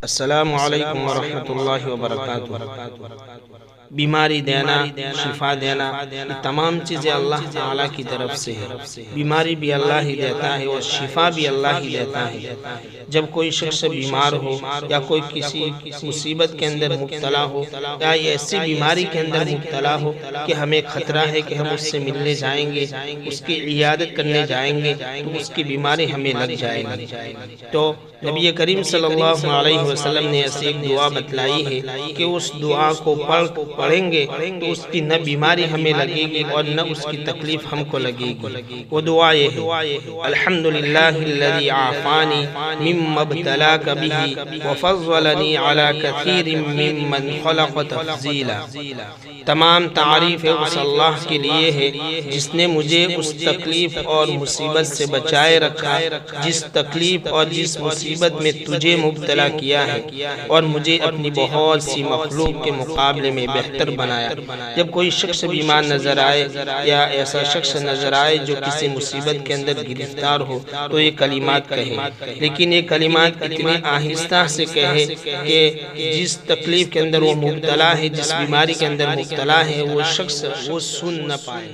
السلام علیکم ورحمۃ اللہ وبرکاتہ۔ بیماری دینا، شفا دینا، یہ تمام چیزیں اللہ تعالیٰ کی طرف سے ہے۔ بیماری بھی اللہ ہی دیتا ہے اور شفا بھی اللہ ہی دیتا ہے۔ جب کوئی شخص بیمار ہو یا کوئی کسی مصیبت کے اندر مبتلا ہو یا ایسی بیماری کے اندر مبتلا ہو کہ ہمیں خطرہ ہے کہ ہم اس سے ملنے جائیں گے، اس کی عیادت کرنے جائیں گے تو اس کی بیماری ہمیں لگ جائے گی، تو نبی کریم صلی اللہ علیہ وسلم نے ایسی ایک دعا بتلائی ہے کہ اس دعا کو پڑھیں گے تو اس کی نہ بیماری ہمیں لگے گی اور نہ اس کی تکلیف ہم کو لگے گی۔ وہ دعا یہ ہے: الحمدللہ الذی عافانی مما ابتلاک بہ وفضلنی علی کثیر ممن خلق تفضیلا۔ تمام تعریف اس اللہ کے لیے ہے جس نے مجھے اس تکلیف اور مصیبت سے بچائے رکھا جس تکلیف اور جس مصیبت میں تجھے مبتلا کیا ہے، اور مجھے اپنی بہت سی مخلوق کے مقابلے میں بہتر بنایا۔ جب کوئی شخص بیمار نظر آئے یا ایسا شخص نظر آئے جو کسی مصیبت کے اندر گرفتار ہو تو یہ کلمات کہے، لیکن یہ کلمات اتنی آہستہ سے کہے کہ جس تکلیف کے اندر وہ مبتلا ہے، جس بیماری کے اندر مبتلا ہے، وہ شخص وہ سن نہ پائے۔